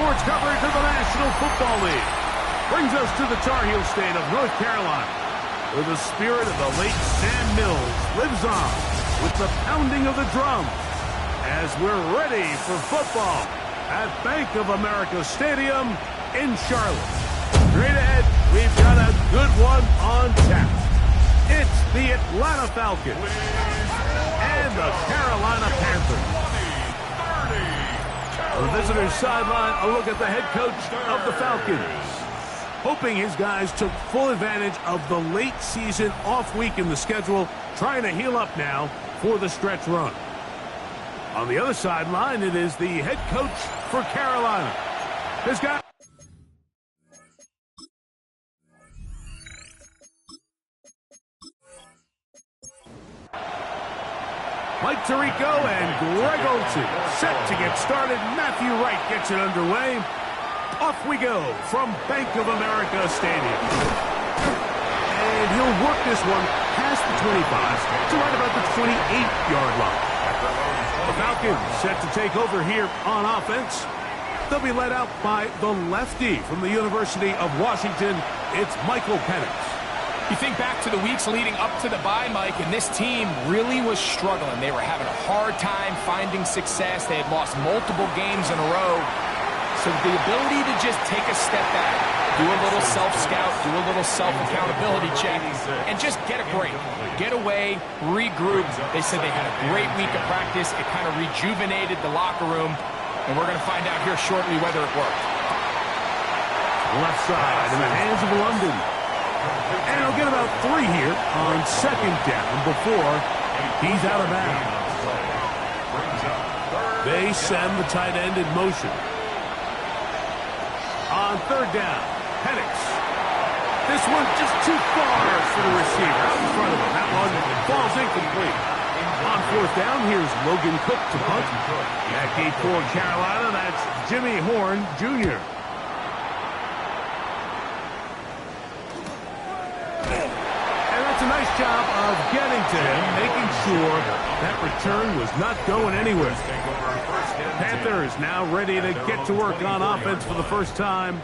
sports coverage of the National Football League brings us to the Tar Heel state of North Carolina, where the spirit of the late Sam Mills lives on with the pounding of the drums as we're ready for football at Bank of America Stadium in Charlotte. Straight ahead, we've got a good one on tap. It's the Atlanta Falcons and the Carolina Panthers. On the visitor's sideline, a look at the head coach of the Falcons, hoping his guys took full advantage of the late season off week in the schedule, trying to heal up now for the stretch run. On the other sideline, it is the head coach for Carolina. His guy. Mike Tirico and Greg Olsen set to get started. Matthew Wright gets it underway. Off we go from Bank of America Stadium. And he'll work this one past the 25 to right about the 28-yard line. The Falcons set to take over here on offense. They'll be led out by the lefty from the University of Washington. It's Michael Penix. You think back to the weeks leading up to the bye, Mike, and this team really was struggling. They were having a hard time finding success. They had lost multiple games in a row. So the ability to just take a step back, do a little self-scout, do a little self-accountability check, and just get a break. Get away, regroup. They said they had a great week of practice. It kind of rejuvenated the locker room, and we're going to find out here shortly whether it worked. Left side in the hands of London. And he'll get about 3 here on second down before he's out of bounds. They send the tight end in motion. On third down, Penix. This one just too far for the receiver out in front of him. That one falls incomplete. On fourth down, here's Logan Cook to punt. Back deep for Carolina, that's Jimmy Horn, Jr. A nice job of getting to him, making sure that return was not going anywhere. Panthers now ready to get to work on offense for the first time.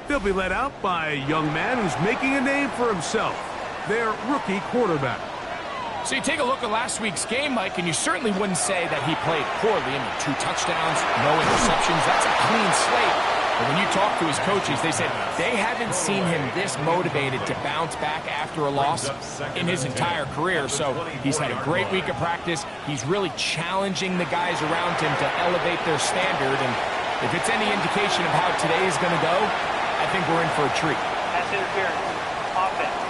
They'll be led out by a young man who's making a name for himself, their rookie quarterback. So you take a look at last week's game, Mike, and you certainly wouldn't say that he played poorly. I mean, 2 touchdowns, no interceptions. That's a clean slate. But when you talk to his coaches, they said they haven't seen him this motivated to bounce back after a loss in his entire career. So he's had a great week of practice. He's really challenging the guys around him to elevate their standard. And if it's any indication of how today is going to go, I think we're in for a treat. That's interference. Offense.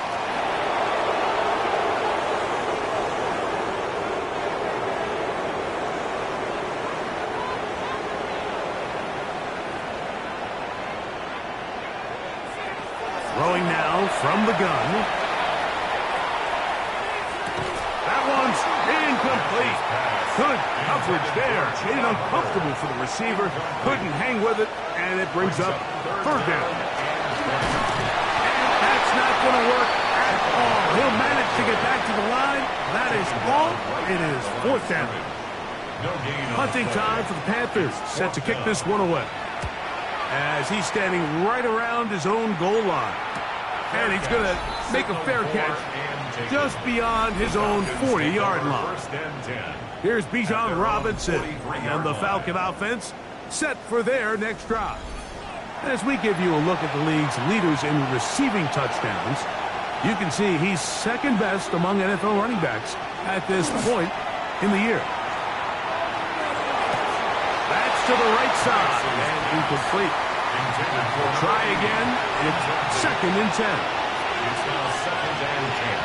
Throwing now from the gun. That one's incomplete. Good coverage there. Made it uncomfortable for the receiver. Couldn't hang with it, and it brings up third down. And that's not going to work at all. He'll manage to get back to the line. That is all. It is fourth down. Punting time for the Panthers. Set to kick this one away, as he's standing right around his own goal line. And he's going to make a fair catch just beyond his own 40-yard line. Here's Bijan Robinson and the Falcon offense set for their next drive. As we give you a look at the league's leaders in receiving touchdowns, you can see he's second best among NFL running backs at this point in the year. That's to the right side and incomplete. Try again. It's second and 10. It's now second and 10.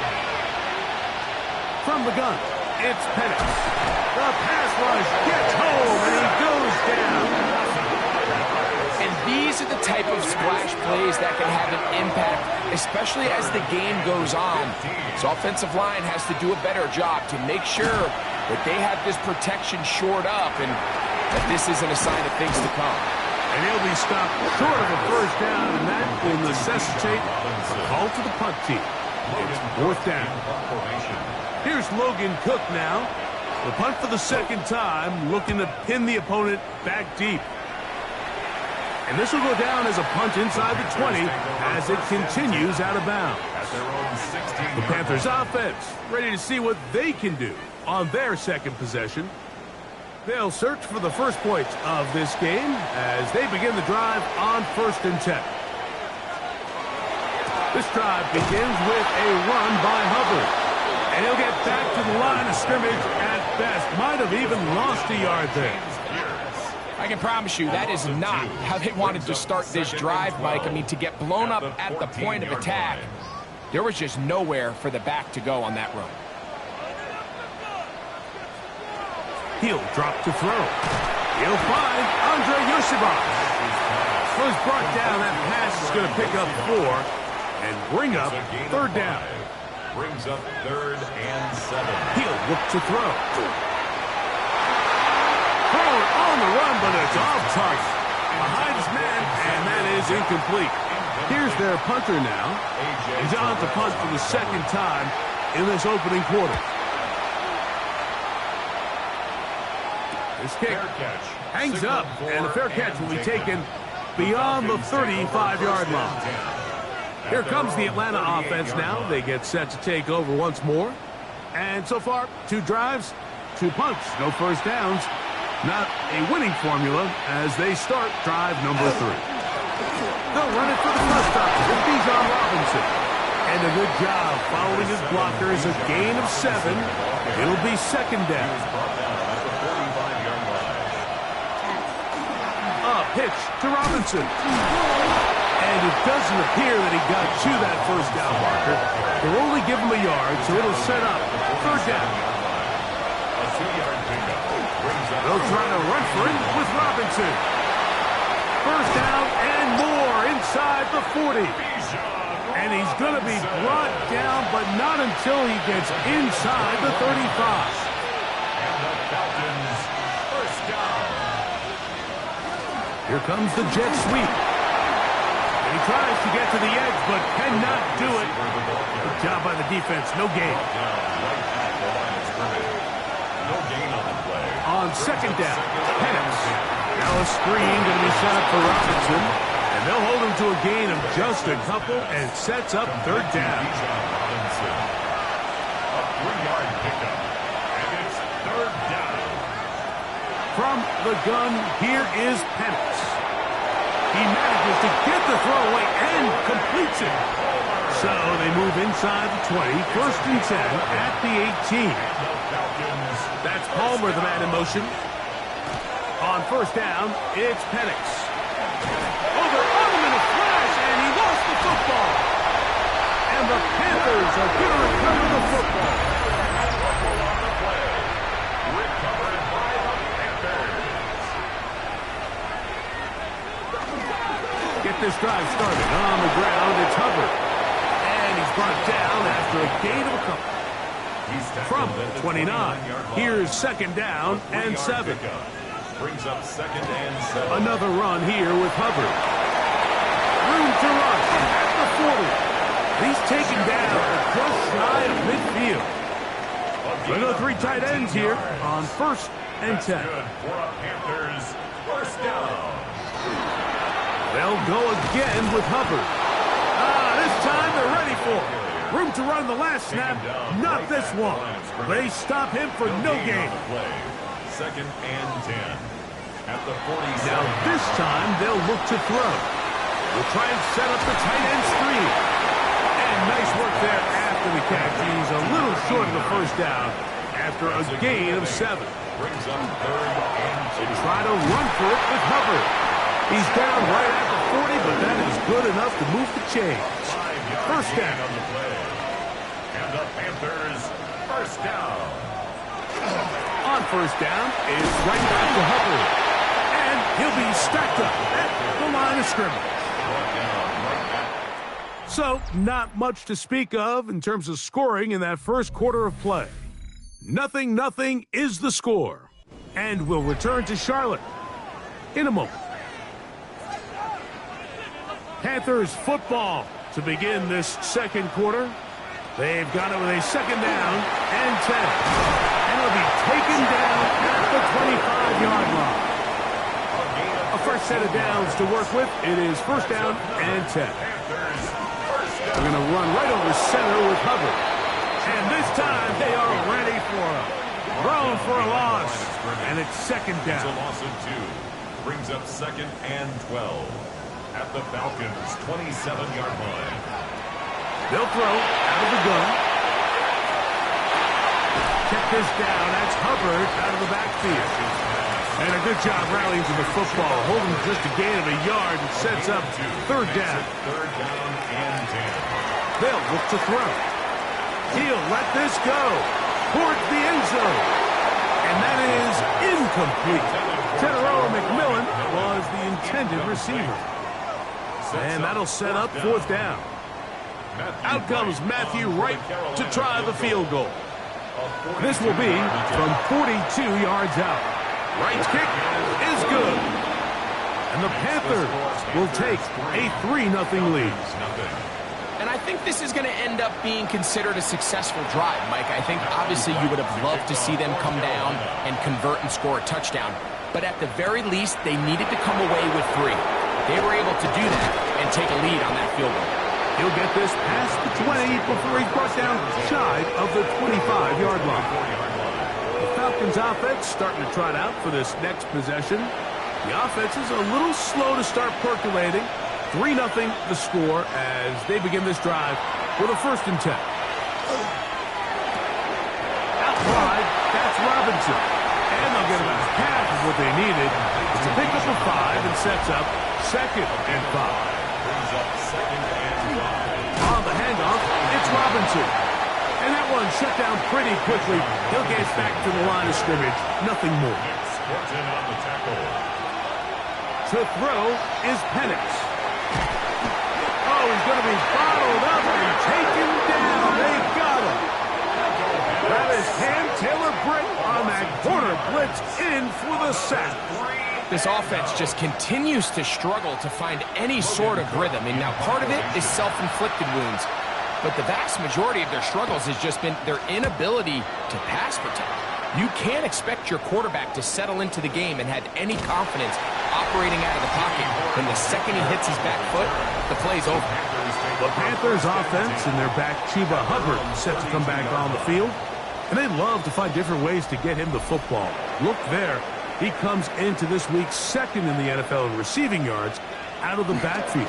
From the gun, it's Penix. The pass rush gets home, and he goes down. And these are the type of splash plays that can have an impact, especially as the game goes on. So offensive line has to do a better job to make sure that they have this protection shored up and that this isn't a sign of things to come. And he'll be stopped short of a first down, and that will necessitate a call to the punt team. It's fourth down. Here's Logan Cook now. The punt for the second time, looking to pin the opponent back deep. And this will go down as a punt inside the 20 as it continues out of bounds. The Panthers offense ready to see what they can do on their second possession. They'll search for the first points of this game as they begin the drive on 1st and 10. This drive begins with a run by Hubbard. And he'll get back to the line of scrimmage at best. Might have even lost a yard there. I can promise you that is not how they wanted to start this drive, Mike. I mean, to get blown up at the point of attack, there was just nowhere for the back to go on that run. He'll drop to throw. He'll find Andre Yosibach. Was brought down. That pass is going to pick up 4 and bring up 3rd down. Brings up 3rd and 7. He'll look to throw. Thrown on the run, but it's off target. Behind his man, and that is incomplete. Here's their punter now. He's on to punt for the 2nd time in this opening quarter. This kick hangs up, and the fair catch will be taken beyond the 35-yard line. Here comes the Atlanta offense now. They get set to take over once more. And so far, 2 drives, 2 punts, no first downs. Not a winning formula as they start drive number 3. They'll run it for the first time with Bijan Robinson. And a good job following his blockers, a gain of 7. It'll be 2nd down. Pitch to Robinson. And it doesn't appear that he got to that first down marker. They'll only give him a yard, so it'll set up 3rd down. They'll try to run for it with Robinson. 1st down and more inside the 40. And he's going to be brought down, but not until he gets inside the 35. And the Falcons, 1st down. Here comes the jet sweep. And he tries to get to the edge, but cannot do it. Good job by the defense. No gain. No gain on the play. On 2nd down, Penix. Now a screen going to be set up for Robinson. And they'll hold him to a gain of just a couple and sets up 3rd down. A 3-yard pickup. And it's 3rd down. From the gun, here is Penix. He manages to get the throw away and completes it. So they move inside the 20, 1st and 10 at the 18. That's Palmer, the man in motion. On 1st down, it's Penix. Over on him in a flash, and he lost the football. And the Panthers are going to recover the football. This drive started on the ground. It's Hubbard. And he's brought down after a gain of a couple. From the 29. Here's 2nd down and 7. Brings up 2nd and 7. Another run here with Hubbard. Room to rush at the 40. He's taken down just shy of midfield. There are 3 tight ends here on 1st and 10. Good for a Panthers 1st down. They'll go again with Hubbard. This time they're ready for it. Room to run the last snap, not this one. They stop him for no gain. 2nd and 10. At the 40. Now this time they'll look to throw. We'll try and set up the tight end screen. And nice work there after the catch. He's a little short of the first down after a gain of 7. Brings up 3rd and 2. They try to run for it with Hubbard. He's down right at the 40, but that is good enough to move the chains. 1st down. On the play. And the Panthers 1st down. On 1st down, it's right back to Hubbard. And he'll be stacked up at the line of scrimmage. So, not much to speak of in terms of scoring in that first quarter of play. 0-0 is the score. And we'll return to Charlotte in a moment. Panthers football to begin this second quarter. They've got it with a 2nd down and 10. And it'll be taken down at the 25-yard line. A A fresh set of downs to work with. It is first down and 10. They're going to run right over center with Hubbard. And this time they are ready for him. Thrown for a loss. And it's second down. It's a loss of 2. Brings up second and 12 at the Falcons' 27-yard line. They'll throw out of the gun. Check this down. That's Hubbard out of the backfield. And a good job rallying to the football. Holding just a gain of a yard and sets up third down. Third down and 10. They'll look to throw. He'll let this go towards the end zone. And that is incomplete. Teteroa McMillan was the intended receiver. And that'll set up fourth down. Out comes Matthew Wright to try the field goal. This will be from 42 yards out. Wright's kick is good. And the Panthers will take a 3-0 lead. And I think this is going to end up being considered a successful drive, Mike. I think obviously you would have loved to see them come down and convert and score a touchdown. But at the very least, they needed to come away with 3. They were able to do that and take a lead on that field goal. He'll get this past the 20 before he's brought down shy of the 25-yard line. The Falcons offense starting to trot out for this next possession. The offense is a little slow to start percolating. 3-0 the score as they begin this drive with a first and 10. Out wide, that's Robinson. And they'll get about half of what they needed. It's a pickup of 5 and sets up second and 5. Brings up second and 5. On the handoff, it's Robinson. And that one shut down pretty quickly. He'll get back to the line of scrimmage. Nothing more. Scorton on the tackle. To throw is Penix. Oh, he's going to be bottled up and taken down. They got him. That is Cam Taylor-Britt on that corner blitz in for the sack. This offense just continues to struggle to find any sort of rhythm. And now part of it is self-inflicted wounds. But the vast majority of their struggles has just been their inability to pass protect. You can't expect your quarterback to settle into the game and have any confidence operating out of the pocket. When the second he hits his back foot, the play's over. The Panthers offense and their back Chuba Hubbard set to come back on the field. And they love to find different ways to get him the football. Look there. He comes into this week second in the NFL in receiving yards out of the backfield.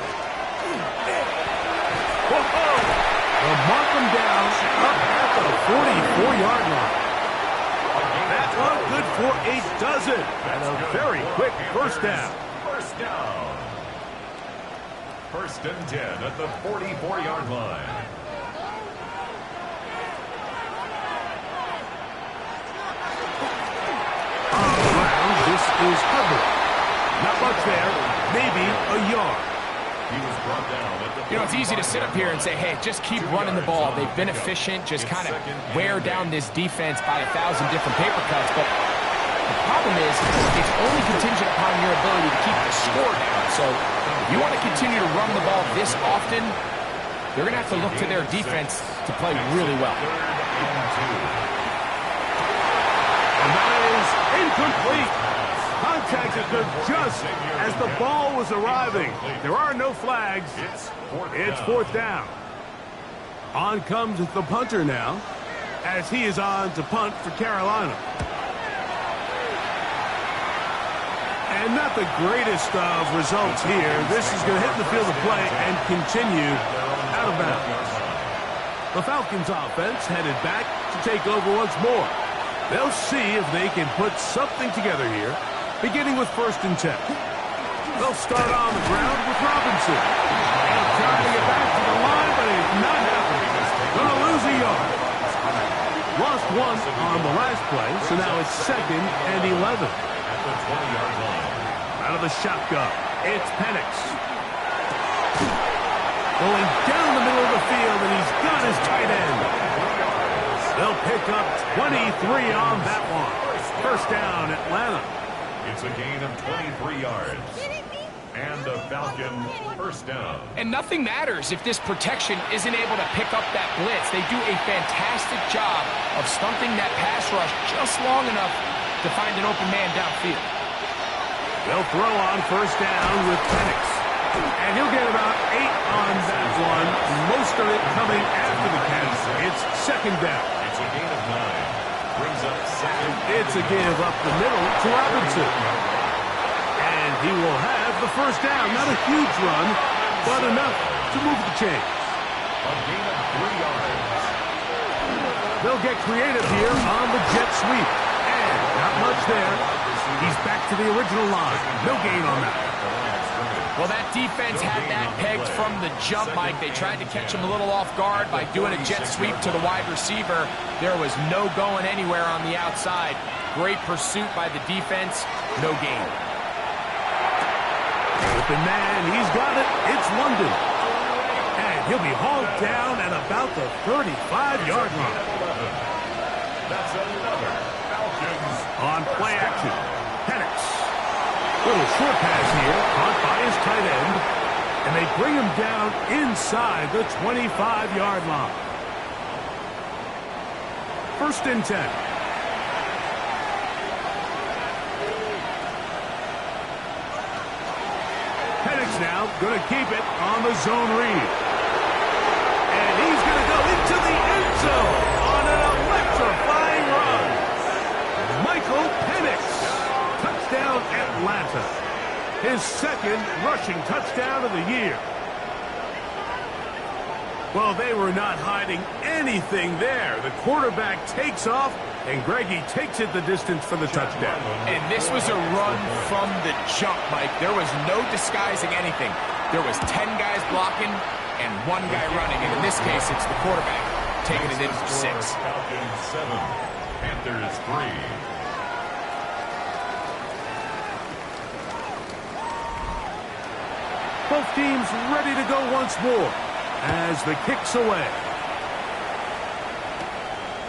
They'll mark him down up at the 44-yard line. That one good for a dozen. And a very quick first down. First down. First and 10 at the 44-yard line. This is Hubbard. Not much there. Maybe a yard. He was brought down at the... You know, it's easy to sit up here and say, hey, just keep running the ball. They've been efficient. Just kind of wear down this defense by 1,000 different paper cuts. But the problem is it's only contingent upon your ability to keep the score down. So if you want to continue to run the ball this often, they're going to have to look to their defense to play really well. And that is incomplete. Contact occurred just as the ball was arriving. There are no flags. It's fourth down. On comes the punter now as he is on to punt for Carolina. And not the greatest of results here. This is going to hit the field of play and continue out of bounds. The Falcons offense headed back to take over once more. They'll see if they can put something together here, beginning with first and 10. They'll start on the ground with Robinson. And trying to get back to the line, but it's not happening. Going to lose a yard. Lost one on the last play, so now it's second and 11. At the 20-yard line. Out of the shotgun, it's Penix. Going down the middle of the field, and he's got his tight end. They'll pick up 23 on that one. First down, Atlanta. It's a gain of 23 yards. And a Falcon first down. And nothing matters if this protection isn't able to pick up that blitz. They do a fantastic job of stumping that pass rush just long enough to find an open man downfield. They'll throw on first down with Penix. And he'll get about 8 on that one. Most of it coming after the catch. It's second down. It's a gain of 9. Brings up second. It's a give up the middle to Robinson. And he will have the first down. Not a huge run, but enough to move the chains. A gain of 3 yards. They'll get creative here on the jet sweep. And not much there. He's back to the original line. No gain on that. Well, that defense had that pegged from the jump, Mike. They tried to catch him a little off guard by doing a jet sweep to the wide receiver. There was no going anywhere on the outside. Great pursuit by the defense. No gain. Open man, he's got it. It's London. And he'll be hauled down at about the 35-yard line. That's another Falcons. On play action, Penix. Little short pass here, caught by his tight end. And they bring him down inside the 25-yard line. First and 10. Penix now going to keep it on the zone read. And he's going to go into the end zone on an electrifying run. Michael Penix. Touchdown Atlanta. His second rushing touchdown of the year. Well, they were not hiding anything there. The quarterback takes off, and Greggy takes it the distance for the touchdown. And this was a run from the jump, Mike. There was no disguising anything. There was 10 guys blocking and 1 guy running. And in this case, it's the quarterback taking it into 6. Falcons 7, Panthers 3. Both teams ready to go once more as the kick's away.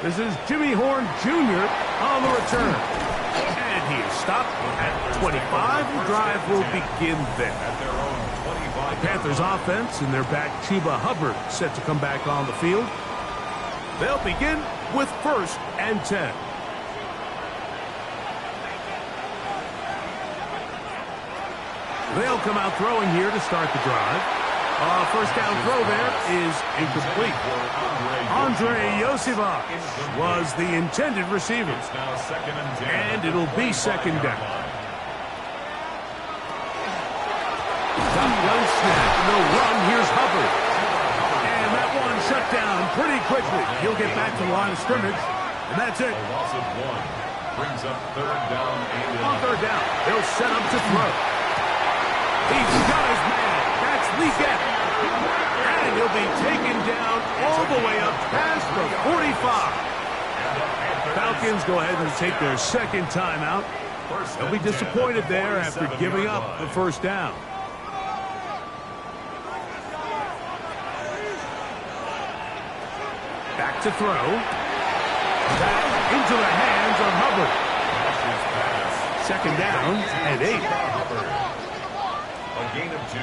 This is Jimmy Horn Jr. on the return. And he is stopped at 25. The drive will begin there. At their own 25. Panthers offense and their back Chuba Hubbard set to come back on the field. They'll begin with first and 10. They'll come out throwing here to start the drive. First down throw there is incomplete. Andre Yosivas was the intended receiver. It's now second and 10. And it'll be second down. Shotgun snap, no run. Here's Hubbard. And that one shut down pretty quickly. He'll get back to the line of scrimmage, and that's it. A loss of 1 brings up third down and On third down, they'll set up to throw. He's got his man. That's Leggett. And he'll be taken down all the way up past the 45. Falcons go ahead and take their second timeout. They'll be disappointed there after giving up the first down. Back to throw. Back into the hands of Hubbard. Second down and 8. A gain of 2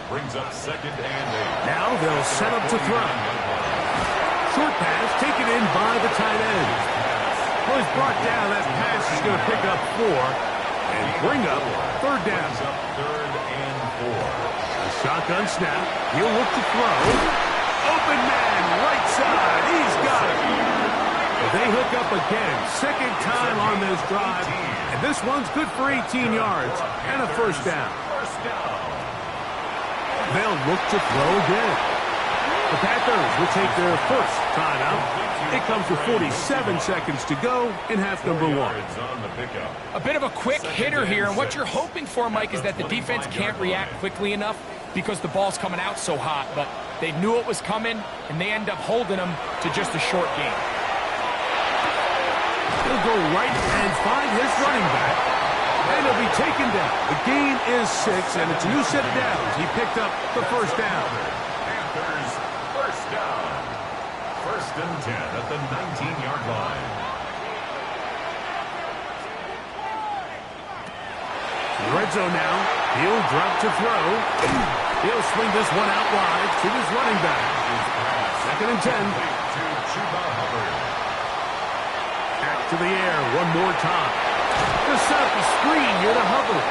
brings up second and 8. Now they'll set up to throw. Short pass taken in by the tight end. Well, he's brought down. That pass is going to pick up 4 and bring up third down. Brings up third and 4. A shotgun snap. He'll look to throw. Open man, right side. He's got it. They hook up again. Second time on this drive. And this one's good for 18 yards and a first down. They'll look to throw again. The Panthers will take their first timeout. It comes with 47 seconds to go in half number 1. A bit of a quick hitter here, and what you're hoping for, Mike, is that the defense can't react quickly enough because the ball's coming out so hot, but they knew it was coming, and they end up holding them to just a short game. He'll go right and find his running back, and he'll be taken down. The gain is 6, and it's a new set of downs. He picked up the first down. Panthers first down. First and 10 at the 19-yard line. Red zone now. He'll drop to throw. He'll swing this one out wide to his running back. Second and 10. To Chuba Hubbard. Back to the air one more time. To set up the screen here to Hubbard.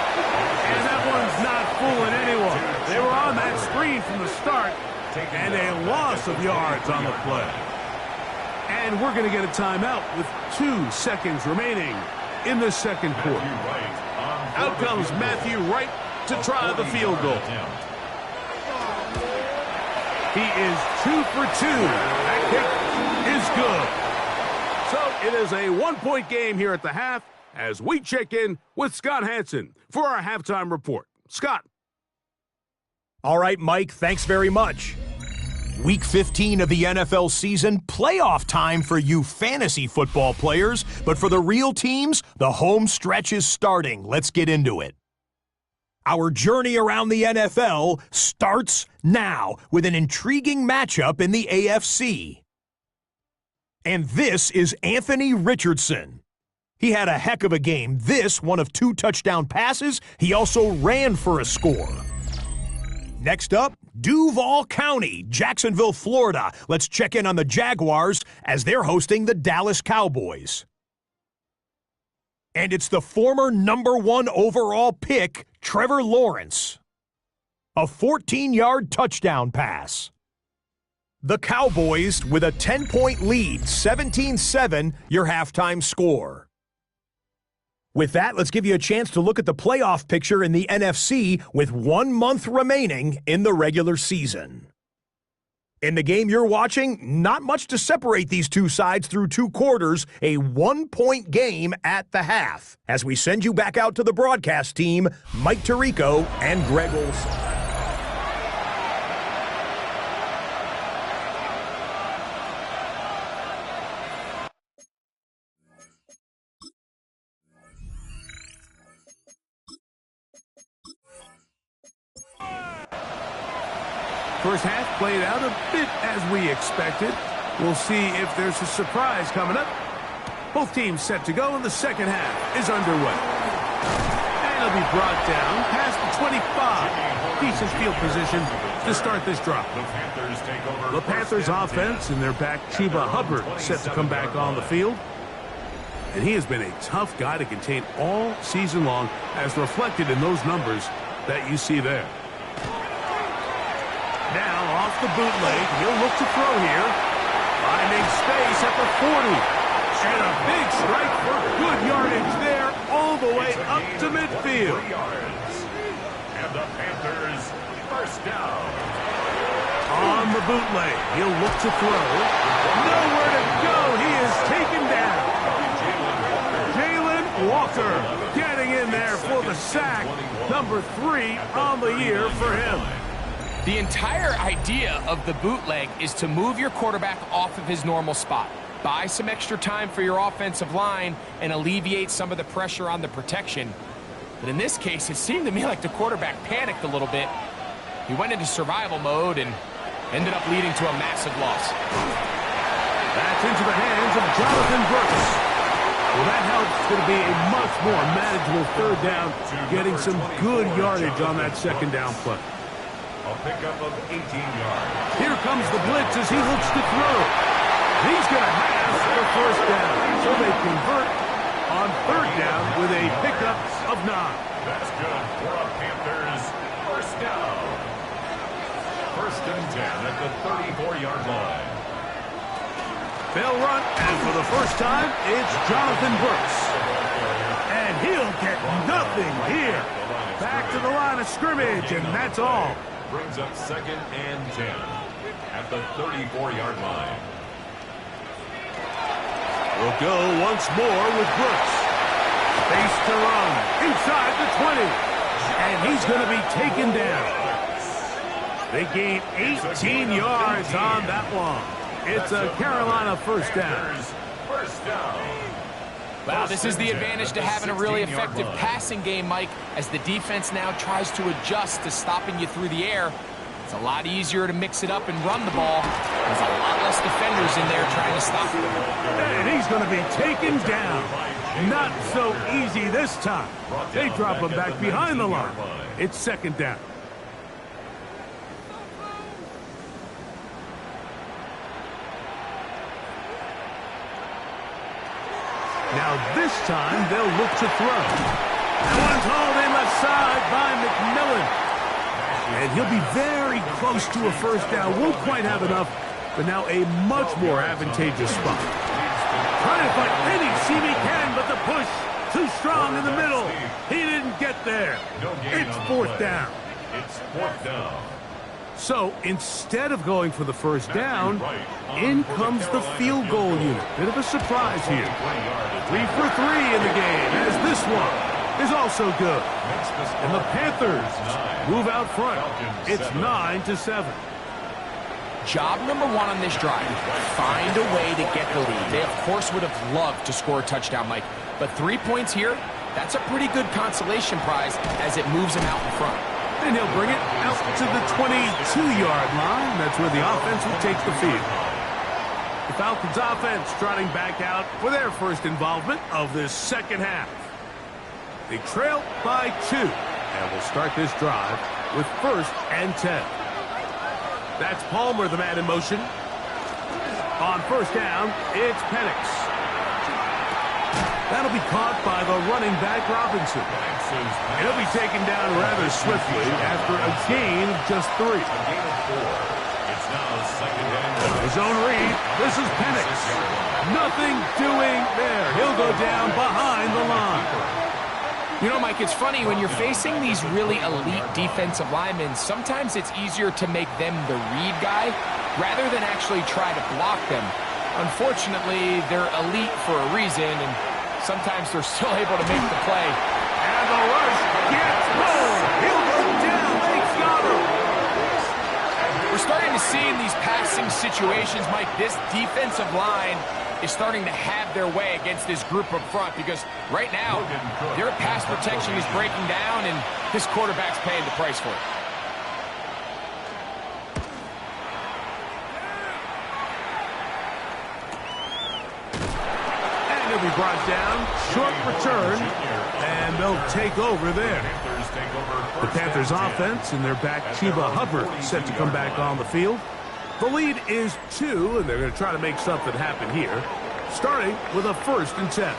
And that one's not fooling anyone. They were on that screen from the start, and a loss of yards on the play. And we're going to get a timeout with 2 seconds remaining in the second quarter. Out comes Matthew Wright to try the field goal. He is 2 for 2. That kick is good. So it is a 1-point game here at the half as we check in with Scott Hansen for our halftime report. Scott. All right, Mike, thanks very much. Week 15 of the NFL season, playoff time for you fantasy football players, but for the real teams, the home stretch is starting. Let's get into it. Our journey around the NFL starts now with an intriguing matchup in the AFC. And this is Anthony Richardson. He had a heck of a game. This, one of 2 touchdown passes. He also ran for a score. Next up, Duval County, Jacksonville, Florida. Let's check in on the Jaguars as they're hosting the Dallas Cowboys. And it's the former number 1 overall pick, Trevor Lawrence. A 14-yard touchdown pass. The Cowboys with a 10-point lead, 17-7, your halftime score. With that, let's give you a chance to look at the playoff picture in the NFC with 1 month remaining in the regular season. In the game you're watching, not much to separate these two sides through 2 quarters, a 1-point game at the half. As we send you back out to the broadcast team, Mike Tirico and Greg Olson. First half played out a bit as we expected. We'll see if there's a surprise coming up. Both teams set to go, and the second half is underway. And it'll be brought down past the 25. Decent field position to start this drive. The Panthers offense and their back Chuba Hubbard set to come back on the field. And he has been a tough guy to contain all season long, as reflected in those numbers that you see there. Now off the bootleg, he'll look to throw here. Finding space at the 40. And a big strike for good yardage there all the way up to midfield. And the Panthers first down. On the bootleg, he'll look to throw. Nowhere to go. He is taken down. Jalen Walker getting in there for the sack. Number 3 on the year for him. The entire idea of the bootleg is to move your quarterback off of his normal spot, buy some extra time for your offensive line, and alleviate some of the pressure on the protection. But in this case, it seemed to me like the quarterback panicked a little bit. He went into survival mode and ended up leading to a massive loss. That's into the hands of Jonathan Brooks. Well, that helps. It's going to be a much more manageable third down, getting some good yardage on that second down play. A pickup of 18 yards. Here comes the blitz as he looks to throw. He's going to have the first down. So they convert on third down with a pickup of 9. That's good for a Panthers first down. First and 10 at the 34-yard line. They'll run, and for the first time, it's Jonathan Brooks. And he'll get nothing here. Back to the line of scrimmage, and that's all. Brings up second and 10 at the 34-yard line. We'll go once more with Brooks. Face to run inside the 20. And he's going to be taken down. They gain 18 yards on that one. It's a Carolina first down. First down. Wow, this is the advantage to having a really effective passing game, Mike, as the defense now tries to adjust to stopping you through the air. It's a lot easier to mix it up and run the ball. There's a lot less defenders in there trying to stop him. And he's going to be taken down. Not so easy this time. They drop him back behind the line. It's second down. Now this time they'll look to throw. That one's hauled in left side by McMillan. And he'll be very close to a first down. Won't quite have enough, but now a much more advantageous spot. Trying to find any seam he can, but the push too strong in the middle. He didn't get there. It's fourth down. It's fourth down. So instead of going for the first down, in comes the field goal unit. Bit of a surprise here. 3 for 3 in the game, as this one is also good. And the Panthers move out front. It's 9-7. Job number one on this drive, find a way to get the lead. They, of course, would have loved to score a touchdown, Mike. But 3 points here, that's a pretty good consolation prize as it moves them out in front. And he'll bring it out to the 22-yard line. That's where the offense will take the field. The Falcons offense trotting back out for their first involvement of this second half. They trail by 2. And will start this drive with 1st and 10. That's Palmer, the man in motion. On first down, it's Penix. That'll be caught by the running back, Robinson. He'll be taken down rather swiftly after a gain of just 3. It's now second and His own read. This is Penix. Nothing doing there. He'll go down behind the line. You know, Mike, it's funny, when you're facing these really elite defensive linemen, sometimes it's easier to make them the read guy rather than actually try to block them. Unfortunately, they're elite for a reason, and sometimes they're still able to make the play. And the rush gets home. He'll go down. They've got him. We're starting to see in these passing situations, Mike, this defensive line is starting to have their way against this group up front, because right now their pass protection is breaking down and this quarterback's paying the price for it. And he'll be brought down. Short return. And they'll take over there. The Panthers offense and their back Chuba Hubbard set to come back on the field. The lead is 2, and they're going to try to make something happen here, starting with a 1st and 10.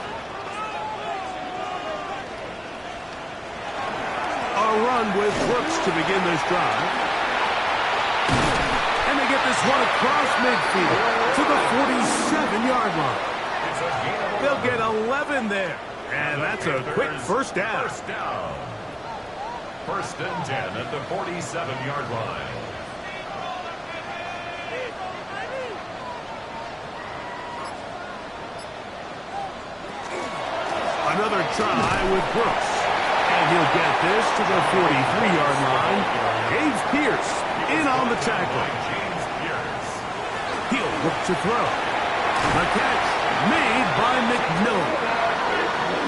A run with Brooks to begin this drive. And they get this one across midfield to the 47-yard line. They'll get 11 there, and that's a quick first down. First and 10 at the 47-yard line. Another try with Brooks. And he'll get this to the 43-yard line. James Pierce in on the tackle. He'll look to throw. The catch made by McMillan.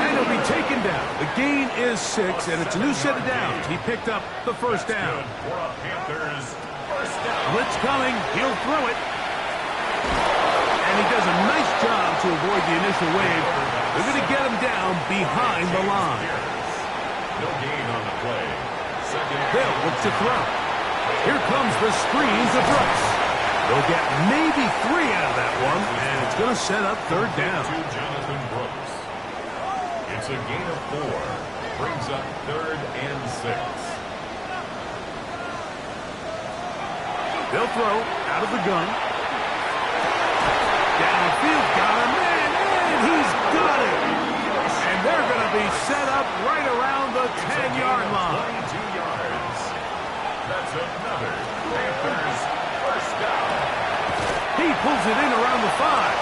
And he'll be taken down. The gain is 6, and it's a new set of downs. He picked up the first down. Blitz coming. He'll throw it. And he does a nice job to avoid the initial wave. They're going to get him down behind the line. No gain on the play. They'll look to throw. Here comes the screen to Brooks. They'll get maybe 3 out of that one, and it's going to set up 3rd down. To Jonathan Brooks. It's a gain of 4. Brings up 3rd and 6. They'll throw out of the gun. Downfield, got him in, and he's got it. And they're going to be set up right around the 10-yard line. 22 yards. That's another Panthers first down. He pulls it in around the 5.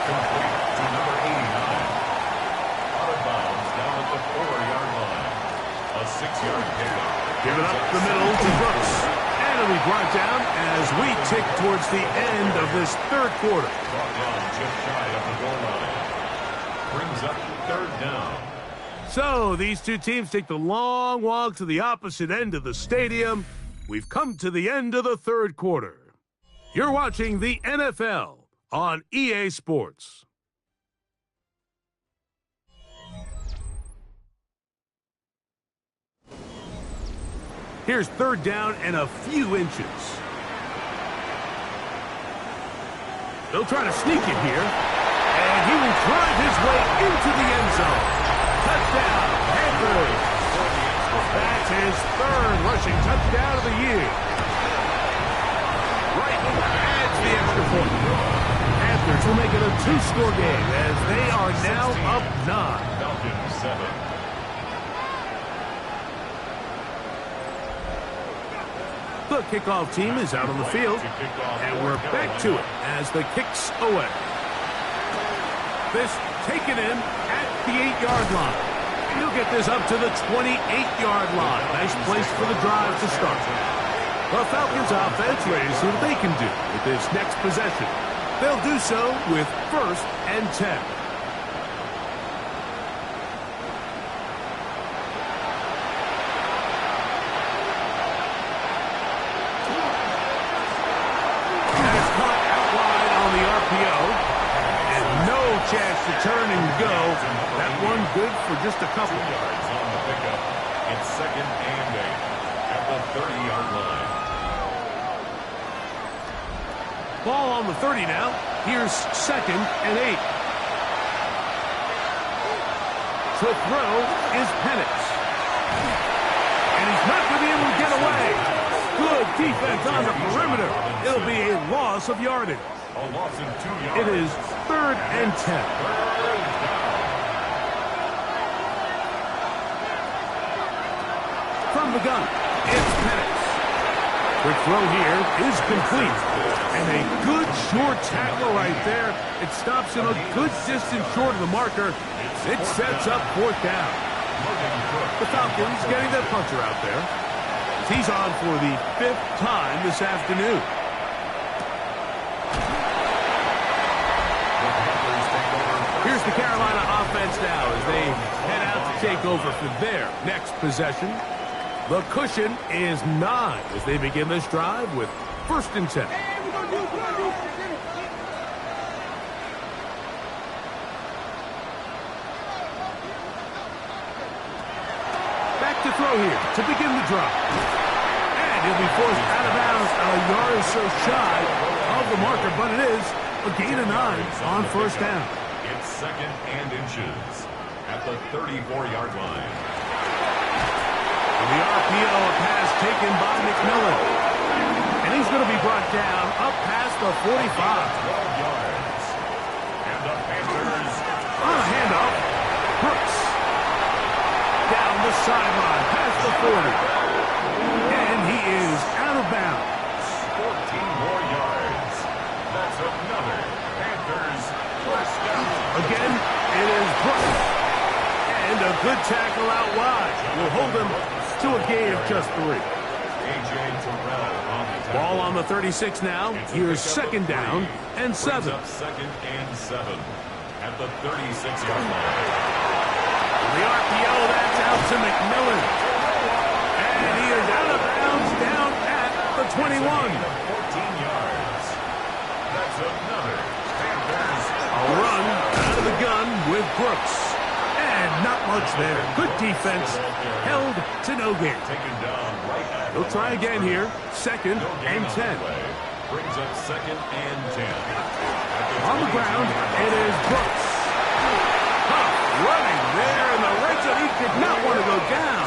Complete to number 89. Out of bounds down at the 4-yard line. A 6-yard pickup. Give it up the middle to Brooks. And it'll be brought down as we tick towards the end of this 3rd quarter. Brought down just shy of the goal line. Brings up 3rd down. So these two teams take the long walk to the opposite end of the stadium. We've come to the end of the 3rd quarter. You're watching the NFL on EA Sports. Here's 3rd down and a few inches. They'll try to sneak it here, and he will drive his way into the end zone. Touchdown, Panthers. That's his third rushing touchdown of the year. Right, adds the extra point. Panthers will make it a two-score game as they are now up 9. Falcons 7. The kickoff team is out on the field, and we're back to it as the kick's away. This taken in at the 8-yard line. He'll get this up to the 28-yard line. Nice place for the drive to start. The Falcons offense ready to see what they can do with this next possession. They'll do so with 1st and 10. Chance to turn and go. That one good for just a couple. 2 yards on the pickup. It's 2nd and 8 at the 30-yard line. Ball on the 30 now. Here's 2nd and 8. To throw is Penix. And he's not going to be able to get away. Good defense on the perimeter. It'll be a loss of yardage. A loss of 2 yards. It is 3rd and 10. From the gun, it's Penix. Quick throw here is complete. And a good short tackle right there. It stops him a good distance short of the marker. It sets up 4th down. The Falcons getting their punter out there. He's on for the 5th time this afternoon. Here's the Carolina offense now as they head out to take over for their next possession. The cushion is 9 as they begin this drive with 1st and 10. Back to throw here to begin the drive. And he'll be forced out of bounds a yard or so shy of the marker, but it is a gain of 9 on 1st down. It's 2nd and inches at the 34-yard line. The RPO, a pass taken by McMillan. And he's going to be brought down up past the 45. 12 yards. And the Panthers on a handoff. Brooks. Down the sideline past the 40. And he is out of bounds. 14 more yards. That's another Panthers first down. Again, it is Brooks. And a good tackle out wide. Will hold him to a gain of just 3. A.J. Terrell on the tackle. Ball on the 36 now. Here's 2nd down and 7. Brings up 2nd and 7 at the 36-yard line. The RPO, that's out to McMillan. And he is out of bounds down at the 21. 14 yards. That's another Panthers. A run out of the gun with Brooks. And not much there. Good defense. Held to no gain. Taken down right at They'll try again here. 2nd and 10. Brings up 2nd and 10. On the ground, it is Brooks. Running there in the red zone. He did not want to go down.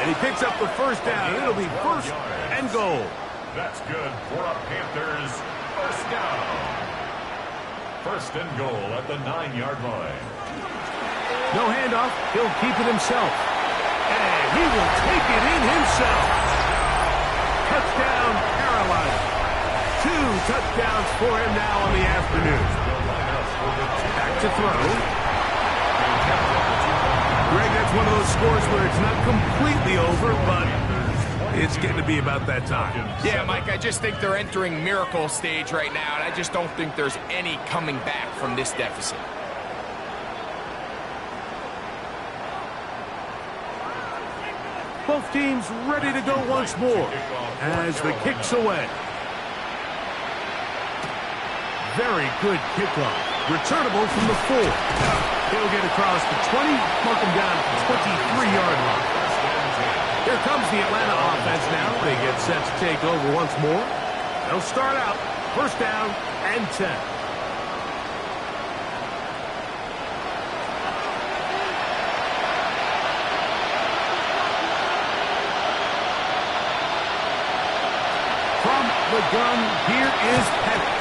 And he picks up the 1st down. It'll be 1st and goal. That's good for a Panthers 1st down. 1st and goal at the 9-yard line. No handoff. He'll keep it himself. And he will take it in himself. Touchdown, Carolina. 2 touchdowns for him now on the afternoon. Back to throw. Greg, that's one of those scores where it's not completely over, but it's getting to be about that time. Yeah, Mike, I just think they're entering miracle stage right now, and I just don't think there's any coming back from this deficit. Both teams ready to go once more as the kick's away. Very good kickoff. Returnable from the 4. He'll get across the 20, mark him down at the 23-yard line. Here comes the Atlanta offense now. They get set to take over once more. They'll start out 1st down and 10. the gun. Here is Penix.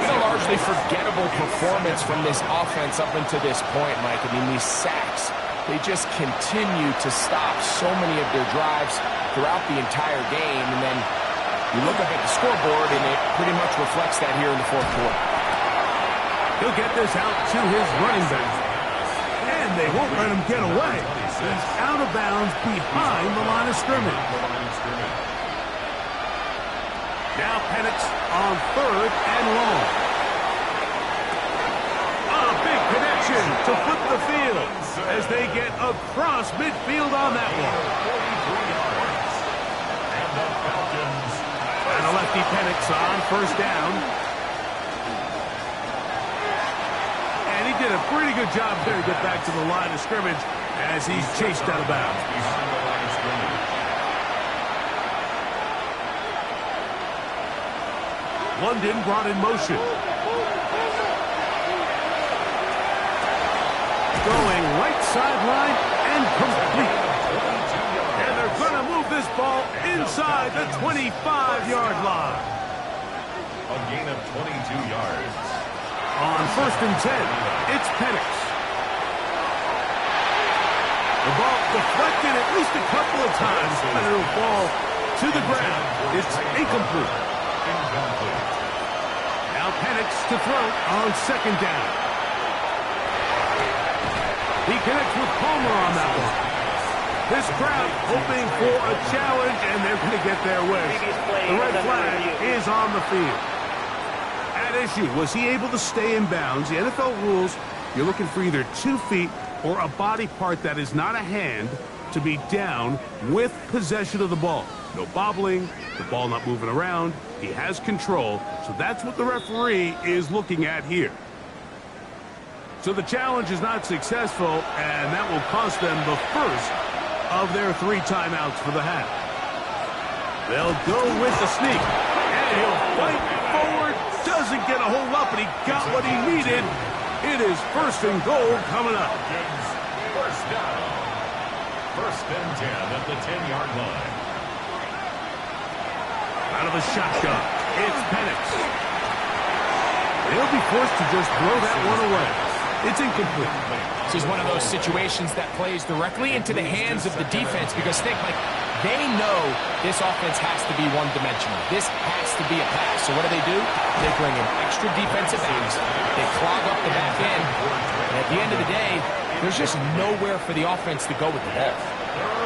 It's a largely forgettable performance from this offense up until this point, Mike. I mean, these sacks, they just continue to stop so many of their drives throughout the entire game. And then you look up at the scoreboard, and it pretty much reflects that here in the fourth quarter. He'll get this out to his running back. And they won't let him get away. He's out of bounds behind the line of scrimmage. Now Penix on 3rd and long. A big connection to flip the field as they get across midfield on that one. And the Falcons. And a lefty Penix on 1st down. And he did a pretty good job there to get back to the line of scrimmage as he's chased out of bounds. Behind the line of scrimmage. London brought in motion. Going right sideline and complete. And they're going to move this ball inside the 25-yard line. A gain of 22 yards. On 1st and 10, it's Penix. The ball deflected at least a couple of times, and it'll fall to the ground. It's incomplete. Now Penix to throw on 2nd down. He connects with Palmer on that one. This crowd hoping for a challenge, and they're going to get their wish. The red flag is on the field. At issue, was he able to stay in bounds? The NFL rules, you're looking for either 2 feet or a body part that is not a hand to be down with possession of the ball. No bobbling, the ball not moving around. He has control, so that's what the referee is looking at here. So the challenge is not successful, and that will cost them the first of their 3 timeouts for the half. They'll go with the sneak, and he'll fight forward. Doesn't get a whole lot, but he got what he needed. It is 1st and goal coming up. First down. 1st and 10 at the 10-yard line. Out of a shotgun, it's Penix. They'll be forced to just throw that one away. It's incomplete. This is one of those situations that plays directly into the hands of the defense because think, like, they know this offense has to be one-dimensional. This has to be a pass. So what do? They bring in extra defensive backs. They clog up the back end. And at the end of the day, there's just nowhere for the offense to go with the ball.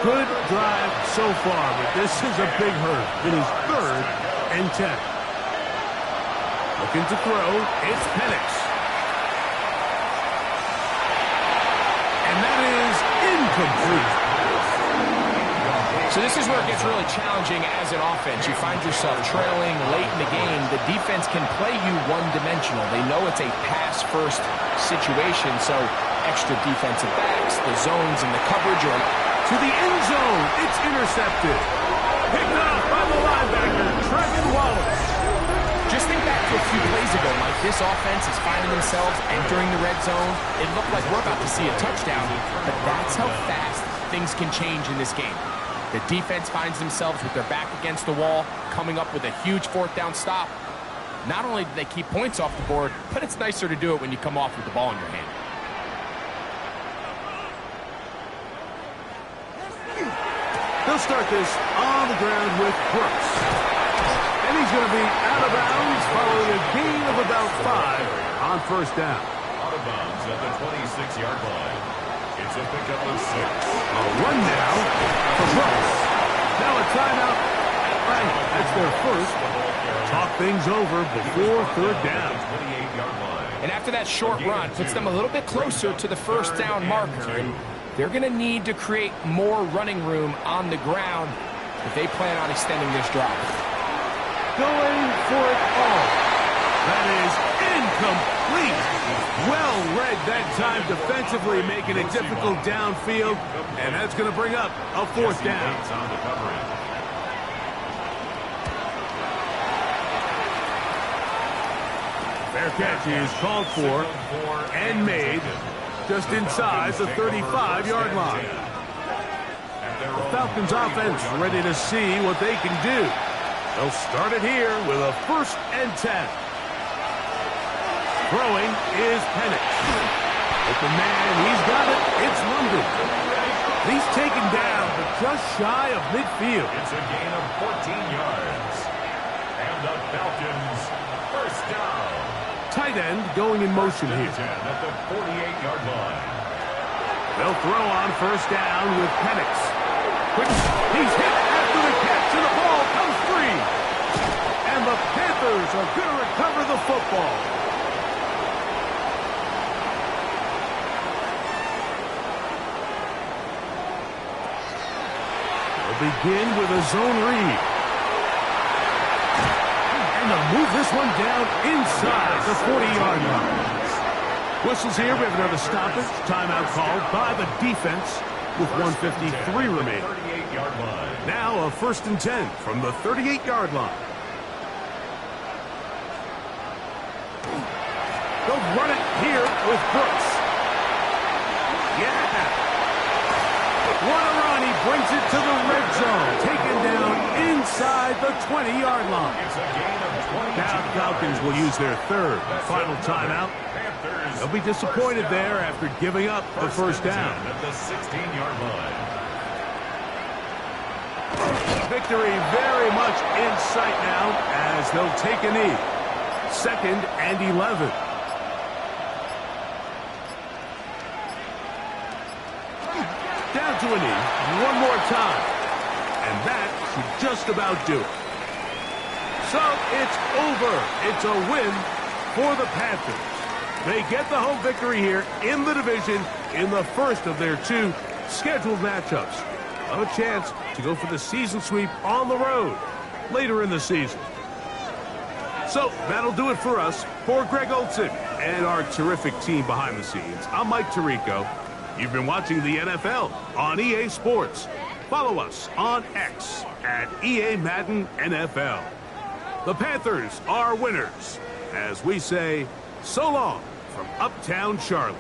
Good drive so far, but this is a big hurt. It is 3rd and 10. Looking to throw, it's Penix. And that is incomplete. So this is where it gets really challenging as an offense. You find yourself trailing late in the game. The defense can play you one-dimensional. They know it's a pass-first situation, so extra defensive backs, the zones and the coverage are to the end zone. It's intercepted. Picked up by the linebacker, Trevin Wallace. Just think back to a few plays ago, Mike. This offense is finding themselves entering the red zone. It looked like we're about to see a touchdown, but that's how fast things can change in this game. The defense finds themselves with their back against the wall, coming up with a huge 4th down stop. Not only do they keep points off the board, but it's nicer to do it when you come off with the ball in your hand. They'll start this on the ground with Brooks. And he's going to be out of bounds following a gain of about 5 on 1st down. Out of bounds at the 26-yard line. It's a pickup of 6. A run now for Brooks. Now a timeout. Right, that's their first. Talk things over before 3rd down. 28-yard line. And after that short run, puts them a little bit closer to the 1st down marker. And they're going to need to create more running room on the ground if they plan on extending this drive. Going for it all. That is incomplete. Well read that time defensively, making it difficult downfield. And that's going to bring up a 4th down. Fair catch is called for and made just inside the 35-yard line. The Falcons offense ready to see what they can do. They'll start it here with a 1st and 10. Throwing is Penix. Open man, he's got it. It's London. He's taken down, but just shy of midfield. It's a gain of 14 yards. And the Falcons, 1st down. Tight end going in motion here. 10 at the 48-yard line. They'll throw on 1st down with Penix. He's hit after the catch, and the ball comes free. And the Panthers are going to recover the football. They'll begin with a zone read. And they'll move this one down inside the 40-yard line. Whistles here. We have another stoppage. Timeout called by the defense with 1:53 remaining. 38-yard line. Now a 1st and 10 from the 38-yard line. They'll run it here with Brooks. Yeah. What a run. He brings it to the red zone. Taken down inside the 20-yard line. It's a gain of 22. Now the Falcons will use their 3rd and final timeout. They'll be disappointed there after giving up the 1st down. At the 16-yard line. Victory very much in sight now as they'll take a knee. 2nd and 11. Down to a knee one more time. And that should just about do it. So it's over. It's a win for the Panthers. They get the home victory here in the division in the 1st of their 2 scheduled matchups. A chance to go for the season sweep on the road later in the season. So that'll do it for us. For Greg Olson and our terrific team behind the scenes, I'm Mike Tirico. You've been watching the NFL on EA Sports. Follow us on X at EA Madden NFL. The Panthers are winners as we say so long from Uptown Charlotte.